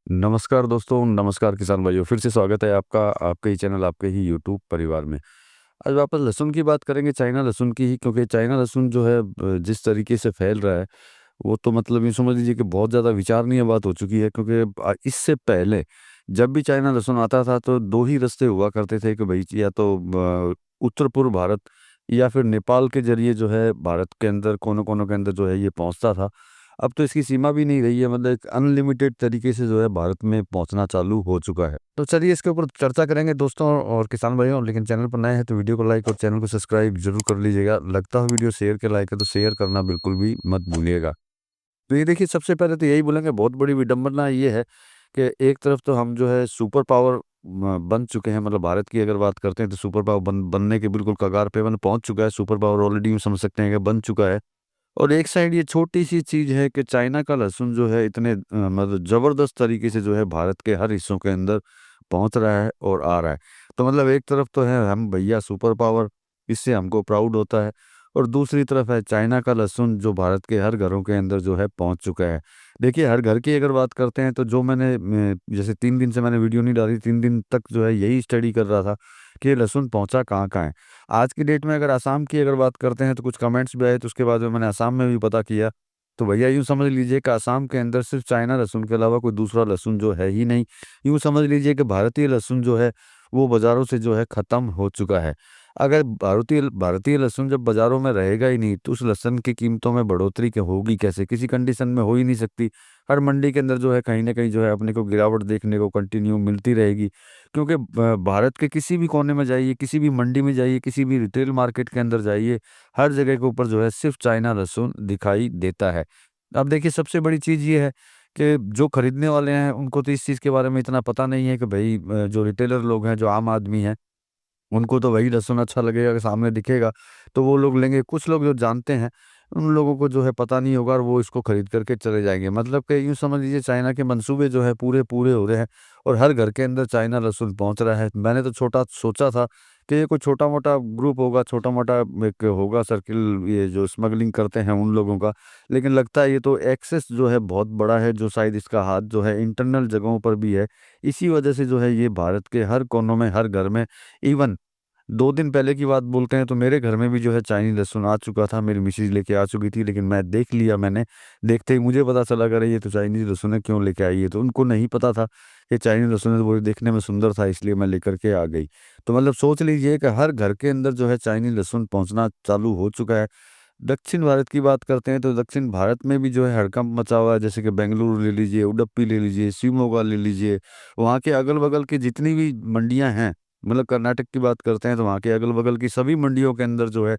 नमस्कार दोस्तों, नमस्कार किसान भाइयों। फिर से स्वागत है आपका आपके ही चैनल, आपके ही यूट्यूब परिवार में। आज वापस लहसुन की बात करेंगे, चाइना लहसुन की ही, क्योंकि चाइना लहसुन जो है जिस तरीके से फैल रहा है, वो तो मतलब यूँ समझ लीजिए कि बहुत ज़्यादा विचारणीय बात हो चुकी है। क्योंकि इससे पहले जब भी चाइना लहसुन आता था तो 2 ही रास्ते हुआ करते थे कि भई या तो उत्तर-पूर्व भारत या फिर नेपाल के ज़रिए जो है भारत के अंदर कोनों-कोनों के अंदर जो है ये पहुँचता था। अब तो इसकी सीमा भी नहीं रही है, मतलब एक अनलिमिटेड तरीके से जो है भारत में पहुँचना चालू हो चुका है। तो चलिए इसके ऊपर चर्चा करेंगे दोस्तों और किसान भाइयों। लेकिन चैनल पर नए हैं तो वीडियो को लाइक और चैनल को सब्सक्राइब ज़रूर कर लीजिएगा। लगता हो वीडियो शेयर के लायक है तो शेयर करना बिल्कुल भी मत भूलिएगा। तो ये देखिए, सबसे पहले तो यही बोलेंगे, बहुत बड़ी विडंबना ये है कि एक तरफ तो हम जो है सुपर पावर बन चुके हैं। मतलब भारत की अगर बात करते हैं तो सुपर पावर बनने के बिल्कुल कगार पे पहुँच चुका है। सुपर पावर ऑलरेडी यूँ समझ सकते हैं कि बन चुका है। और एक साइड ये छोटी-सी चीज़ है कि चाइना का लहसुन जो है इतने मतलब ज़बरदस्त तरीके से जो है भारत के हर हिस्सों के अंदर पहुँच रहा है और आ रहा है। तो मतलब एक तरफ तो है हम भैया सुपर पावर, इससे हमको प्राउड होता है, और दूसरी तरफ है चाइना का लहसुन जो भारत के हर घरों के अंदर जो है पहुँच चुका है। देखिए, हर घर की अगर बात करते हैं तो जो मैंने जैसे 3 दिन से मैंने वीडियो नहीं डाली, 3 दिन तक जो है यही स्टडी कर रहा था कि ये लहसुन पहुँचा कहाँ-कहाँ है। आज की डेट में अगर असम की अगर बात करते हैं तो कुछ कमेंट्स भी आए, तो उसके बाद में मैंने असम में भी पता किया। तो भैया यूँ समझ लीजिए कि असम के अंदर सिर्फ़ चाइना लहसुन के अलावा कोई दूसरा लहसुन जो है ही नहीं। यूँ समझ लीजिए कि भारतीय लहसुन जो है वो बाज़ारों से जो है ख़त्म हो चुका है। अगर भारतीय भारतीय लहसुन जब बाज़ारों में रहेगा ही नहीं तो उस लहसुन की कीमतों में बढ़ोतरी होगी कैसे? किसी कंडीशन में हो ही नहीं सकती। हर मंडी के अंदर जो है कहीं न कहीं जो है अपने को गिरावट देखने को कंटिन्यू मिलती रहेगी। क्योंकि भारत के किसी भी कोने में जाइए, किसी भी मंडी में जाइए, किसी भी रिटेल मार्केट के अंदर जाइए, हर जगह के ऊपर जो है सिर्फ़ चाइना लहसुन दिखाई देता है। अब देखिए, सबसे बड़ी चीज़ ये है कि जो खरीदने वाले हैं उनको तो इस चीज़ के बारे में इतना पता नहीं है कि भई जो रिटेलर लोग हैं, जो आम आदमी हैं, उनको तो वही लहसुन अच्छा लगेगा कि सामने दिखेगा, तो वो लोग लेंगे। कुछ लोग जो जानते हैं, उन लोगों को जो है पता नहीं होगा और वो इसको खरीद कर के चले जाएँगे। मतलब कि यूँ समझ लीजिए चाइना के मंसूबे जो है पूरे-पूरे हो रहे हैं और हर घर के अंदर चाइना लहसुन पहुँच रहा है। मैंने तो छोटा सोचा था कि ये कोई छोटा-मोटा ग्रुप होगा, छोटा-मोटा एक होगा सर्किल, ये जो स्मगलिंग करते हैं उन लोगों का। लेकिन लगता है ये तो एक्सेस जो है बहुत बड़ा है, जो शायद इसका हाथ जो है इंटरनल जगहों पर भी है। इसी वजह से जो है ये भारत के हर कोनों में, हर घर में, इवन 2 दिन पहले की बात बोलते हैं तो मेरे घर में भी जो है चाइनीज़ लहसुन आ चुका था, मेरी मिसेज़ लेके आ चुकी थी, लेकिन मैं देख लिया मैंने। देखते ही मुझे पता चला कि अरे ये तो चाइनीज़ लहसुन है, क्यों लेके आई है? तो उनको नहीं पता था कि चाइनीज़ लहसुन है, तो वो देखने में सुंदर था इसलिए मैं लेकर के आ गई। तो मतलब सोच लीजिए कि हर घर के अंदर जो है चाइनीज़ लहसुन पहुँचना चालू हो चुका है। दक्षिण भारत की बात करते हैं तो दक्षिण भारत में भी जो है हड़कंप मचा हुआ है, जैसे कि बेंगलुरु ले लीजिए, उडुपी ले लीजिए, शिवमोगा ले लीजिए, वहाँ के अगल-बगल की जितनी भी मंडियाँ हैं, मतलब कर्नाटक की बात करते हैं तो वहाँ के अगल-बगल की सभी मंडियों के अंदर जो है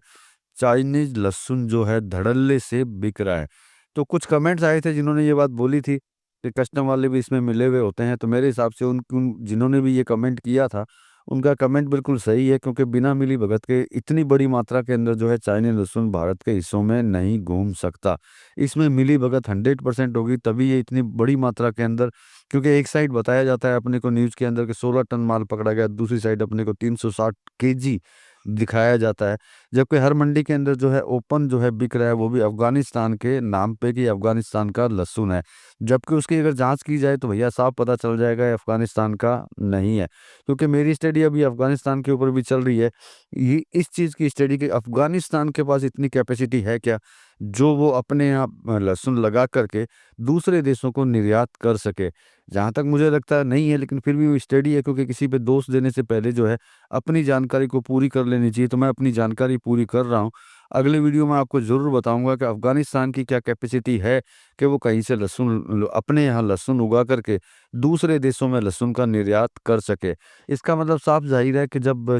चाइनीज़ लहसुन जो है धड़ल्ले से बिक रहा है। तो कुछ कमेंट्स आए थे जिन्होंने ये बात बोली थी कि कस्टम वाले भी इसमें मिले हुए होते हैं, तो मेरे हिसाब से उन उन जिन्होंने भी ये कमेंट किया था, उनका कमेंट बिल्कुल सही है, क्योंकि बिना मिली-भगत के इतनी बड़ी मात्रा के अंदर जो है चाइनीज़ लहसुन भारत के हिस्सों में नहीं घूम सकता। इसमें मिली-भगत 100% होगी तभी ये इतनी बड़ी मात्रा के अंदर, क्योंकि एक साइड बताया जाता है अपने को न्यूज़ के अंदर कि 16 टन माल पकड़ा गया, दूसरी साइड अपने को 360 केजी दिखाया जाता है। जबकि हर मंडी के अंदर जो है ओपन जो है बिक रहा है, वो भी अफ़गानिस्तान के नाम पे कि अफ़गानिस्तान का लहसुन है। जबकि उसकी अगर जाँच की जाए तो भैया साफ पता चल जाएगा ये अफ़गानिस्तान का नहीं है। क्योंकि मेरी स्टडी अभी अफ़गानिस्तान के ऊपर भी चल रही है। ये इस चीज़ की स्टडी कि अफ़गानिस्तान के पास इतनी कैपेसिटी है क्या, जो वो अपने यहाँ लहसुन लगा कर के दूसरे देशों को निर्यात कर सके। जहाँ तक मुझे लगता है नहीं है, लेकिन फिर भी वो स्टडी है, क्योंकि किसी पे दोष देने से पहले जो है अपनी जानकारी को पूरी कर लेनी चाहिए। तो मैं अपनी जानकारी पूरी कर रहा हूँ। अगले वीडियो में आपको ज़रूर बताऊँगा कि अफ़गानिस्तान की क्या कैपेसिटी है कि वो कहीं से लहसुन अपने यहाँ लहसुन उगा कर के दूसरे देशों में लहसुन का निर्यात कर सके। इसका मतलब साफ ज़ाहिर है कि जब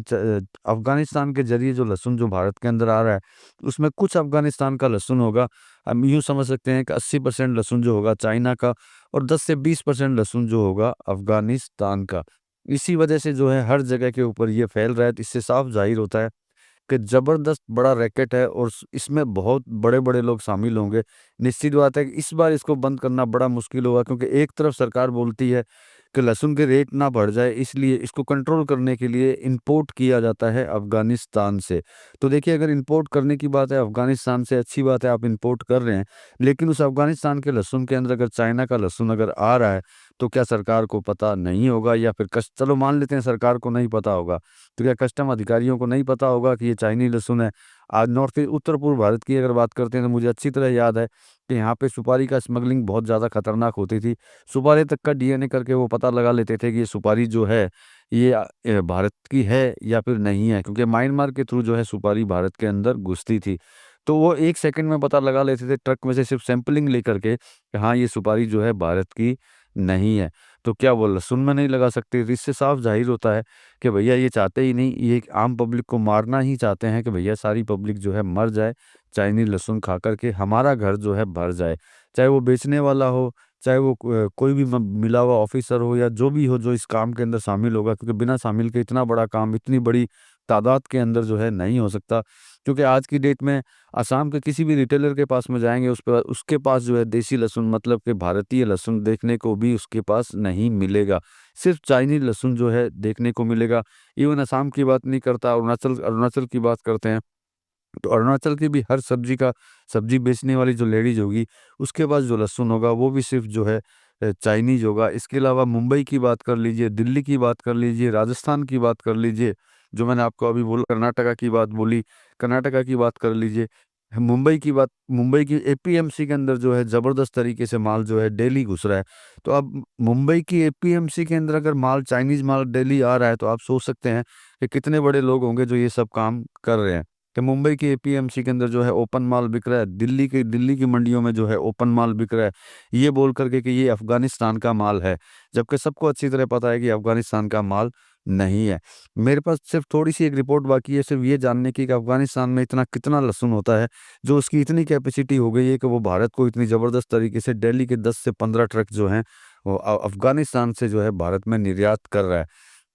अफ़गानिस्तान के ज़रिए जो लहसुन जो भारत के अंदर आ रहा है, उसमें कुछ अफ़गानिस्तान का लहसुन होगा। हम यूँ समझ सकते हैं कि 80% लहसुन जो होगा चाइना का और 10 से 20% लहसुन जो होगा अफ़गानिस्तान का। इसी वजह से जो है हर जगह के ऊपर ये फैल रहा है, तो इससे साफ ज़ाहिर होता है कि ज़बरदस्त बड़ा रैकेट है और इसमें बहुत बड़े-बड़े लोग शामिल होंगे। निश्चित बात है कि इस बार इसको बंद करना बड़ा मुश्किल होगा, क्योंकि एक तरफ सरकार बोलती है कि लहसुन के रेट ना बढ़ जाए, इसलिए इसको कंट्रोल करने के लिए इंपोर्ट किया जाता है अफ़गानिस्तान से। तो देखिए, अगर इंपोर्ट करने की बात है अफ़गानिस्तान से, अच्छी बात है आप इंपोर्ट कर रहे हैं, लेकिन उस अफ़गानिस्तान के लहसुन के अंदर अगर चाइना का लहसुन अगर आ रहा है, तो क्या सरकार को पता नहीं होगा, या फिर चलो मान लेते हैं सरकार को नहीं पता होगा, तो क्या कस्टम अधिकारियों को नहीं पता होगा कि ये चाइनीज लहसुन है। आज नॉर्थ ईस्ट उत्तर पूर्व भारत की अगर बात करते हैं तो मुझे अच्छी तरह याद है कि यहाँ पे सुपारी का स्मगलिंग बहुत ज़्यादा खतरनाक होती थी। सुपारी तक का डीएनए करके वो पता लगा लेते थे कि ये सुपारी जो है ये भारत की है या फिर नहीं है, क्योंकि म्यांमार के थ्रू जो है सुपारी भारत के अंदर घुसती थी। तो वो 1 सेकंड में पता लगा लेते थे ट्रक में से सिर्फ सैंपलिंग लेकर के कि हाँ, ये सुपारी जो है भारत की नहीं है। तो क्या वो लहसुन में नहीं लगा सकते? तो इससे साफ ज़ाहिर होता है कि भैया ये चाहते ही नहीं, ये एक आम पब्लिक को मारना ही चाहते हैं कि भैया सारी पब्लिक जो है मर जाए, चाइनीज़ लहसुन खा कर के हमारा घर जो है भर जाए। चाहे वो बेचने वाला हो, चाहे वो कोई भी मिला हुआ ऑफ़िसर हो, या जो भी हो जो इस काम के अंदर शामिल होगा, क्योंकि बिना शामिल के इतना बड़ा काम इतनी बड़ी तादाद के अंदर जो है नहीं हो सकता। क्योंकि आज की डेट में असम के किसी भी रिटेलर के पास में जाएँगे, उसके पास जो है देसी लहसुन मतलब कि भारतीय लहसुन देखने को भी उसके पास नहीं मिलेगा। सिर्फ़ चाइनीज़ लहसुन जो है देखने को मिलेगा। इवन असम की बात नहीं करता, अरुणाचल अरुणाचल की बात करते हैं। तो अरुणाचल की भी हर सब्ज़ी बेचने वाली जो लेडीज़ होगी, उसके पास जो लहसुन होगा वो भी सिर्फ़ जो है चाइनीज़ होगा। इसके अलावा मुंबई की बात कर लीजिए, दिल्ली की बात कर लीजिए, राजस्थान की बात कर लीजिए, जो मैंने आपको अभी बोला कर्नाटका की बात बोली, कर्नाटका की बात कर लीजिए। मुंबई की एपीएमसी के अंदर जो है ज़बरदस्त तरीके से माल जो है डेली घुस रहा है। तो अब मुंबई की एपीएमसी के अंदर अगर चाइनीज़ माल डेली आ रहा है, तो आप सोच सकते हैं कि कितने बड़े लोग होंगे जो ये सब काम कर रहे हैं। कि मुंबई की एपीएमसी के अंदर जो है ओपन माल बिक रहा है, दिल्ली की मंडियों में जो है ओपन माल बिक रहा है, ये बोल कर के कि ये अफ़गानिस्तान का माल है, जबकि सबको अच्छी तरह पता है कि अफ़गानिस्तान का माल नहीं है। मेरे पास सिर्फ़ थोड़ी-सी एक रिपोर्ट बाकी है, सिर्फ़ ये जानने की कि अफ़गानिस्तान में इतना कितना लहसुन होता है, जो उसकी इतनी कैपेसिटी हो गई है कि वो भारत को इतनी ज़बरदस्त तरीके से डेली के 10 से 15 ट्रक जो हैं, वो अफ़गानिस्तान से जो है भारत में निर्यात कर रहा है।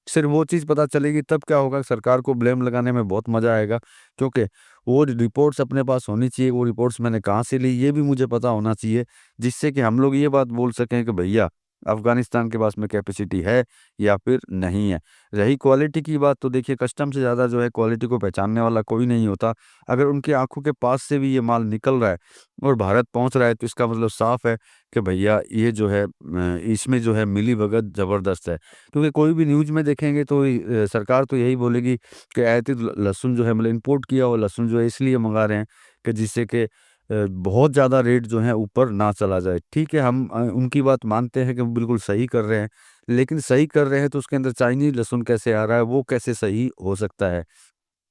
सिर्फ वो चीज़ पता चलेगी तब क्या होगा, सरकार को ब्लेम लगाने में बहुत मज़ा आएगा, क्योंकि वो रिपोर्ट्स अपने पास होनी चाहिए, वो रिपोर्ट्स मैंने कहाँ से ली ये भी मुझे पता होना चाहिए, जिससे कि हम लोग ये बात बोल सकें कि भैया अफ़गानिस्तान के पास में कैपेसिटी है या फिर नहीं है। रही क्वालिटी की बात, तो देखिए कस्टम से ज़्यादा जो है क्वालिटी को पहचानने वाला कोई नहीं होता। अगर उनकी आँखों के पास से भी ये माल निकल रहा है और भारत पहुँच रहा है, तो इसका मतलब साफ़ है कि भैया ये जो है इसमें जो है मिलीभगत ज़बरदस्त है। क्योंकि कोई भी न्यूज़ में देखेंगे तो सरकार तो यही बोलेगी कि आयातित लहसुन जो है मतलब इम्पोर्ट किया हुआ लहसुन जो है इसलिए मंगा रहे हैं कि जिससे कि बहुत ज़्यादा रेट जो है ऊपर ना चला जाए। ठीक है, हम उनकी बात मानते हैं कि वो बिल्कुल सही कर रहे हैं, लेकिन सही कर रहे हैं तो उसके अंदर चाइनीज़ लहसुन कैसे आ रहा है, वो कैसे सही हो सकता है?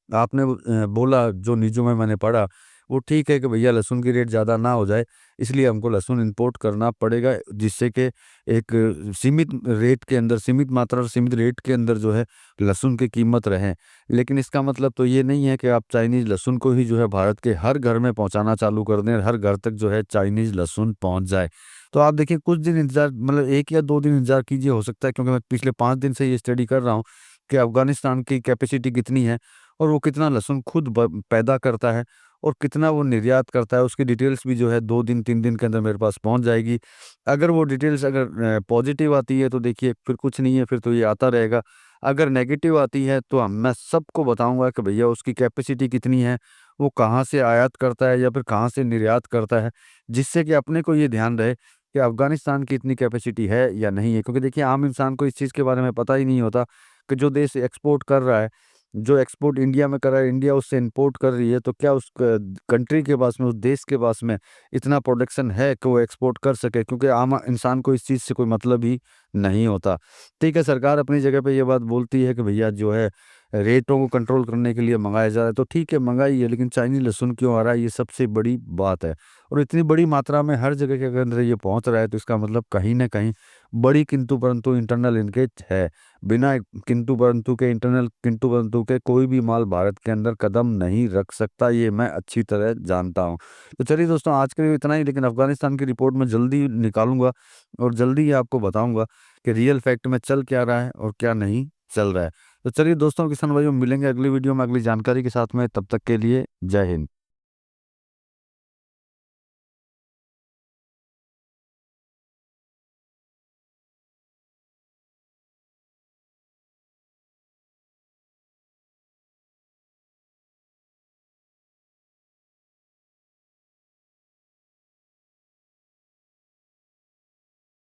आपने बोला जो न्यूज़ों में मैंने पढ़ा, वो ठीक है कि भैया लहसुन की रेट ज़्यादा ना हो जाए, इसलिए हमको लहसुन इम्पोर्ट करना पड़ेगा, जिससे कि एक सीमित रेट के अंदर, सीमित मात्रा और सीमित रेट के अंदर जो है लहसुन की कीमत रहे। लेकिन इसका मतलब तो ये नहीं है कि आप चाइनीज़ लहसुन को ही जो है भारत के हर घर में पहुँचाना चालू कर दें और हर घर तक जो है चाइनीज़ लहसुन पहुँच जाए। तो आप देखिए कुछ दिन इंतज़ार, मतलब 1 या 2 दिन इंतज़ार कीजिए, हो सकता है, क्योंकि मैं पिछले 5 दिन से ये स्टडी कर रहा हूँ कि अफ़गानिस्तान की कैपेसिटी कितनी है और वो कितना लहसुन खुद पैदा करता है और कितना वो निर्यात करता है, उसकी डिटेल्स भी जो है 2 दिन 3 दिन के अंदर मेरे पास पहुँच जाएगी। अगर वो डिटेल्स अगर पॉजिटिव आती है तो देखिए फिर कुछ नहीं है, फिर तो ये आता रहेगा। अगर नेगेटिव आती है तो मैं सबको बताऊँगा कि भैया उसकी कैपेसिटी कितनी है, वो कहाँ से आयात करता है या फिर कहाँ से निर्यात करता है, जिससे कि अपने को ये ध्यान रहे कि अफ़गानिस्तान की इतनी कैपेसिटी है या नहीं है। क्योंकि देखिए आम इंसान को इस चीज़ के बारे में पता ही नहीं होता कि जो देश एक्सपोर्ट कर रहा है, जो एक्सपोर्ट इंडिया में कर रहा है, इंडिया उससे इंपोर्ट कर रही है, तो क्या उस कंट्री के पास में, उस देश के पास में इतना प्रोडक्शन है कि वो एक्सपोर्ट कर सके? क्योंकि आम इंसान को इस चीज़ से कोई मतलब ही नहीं होता। ठीक है, सरकार अपनी जगह पे ये बात बोलती है कि भैया जो है रेटों को कंट्रोल करने के लिए मंगाया जा रहा है, तो ठीक है मंगाइए, लेकिन चाइनीज़ लहसुन क्यों आ रहा है, ये सबसे बड़ी बात है। और इतनी बड़ी मात्रा में हर जगह के अंदर ये पहुँच रहा है, तो इसका मतलब कहीं न कहीं बड़ी किंतु परंतु इंटरनल लिंकेज है। बिना किंतु परंतु के, इंटरनल किंतु परंतु के कोई भी माल भारत के अंदर कदम नहीं रख सकता, ये मैं अच्छी तरह जानता हूँ। तो चलिए दोस्तों, आज के लिए इतना ही, लेकिन अफ़गानिस्तान की रिपोर्ट मैं जल्दी निकालूँगा और जल्दी ही आपको बताऊँगा कि रियल फैक्ट में चल क्या रहा है और क्या नहीं चल रहा है। तो चलिए दोस्तों, किसान भाइयों, मिलेंगे अगली वीडियो में अगली जानकारी के साथ में, तब तक के लिए जय हिंद।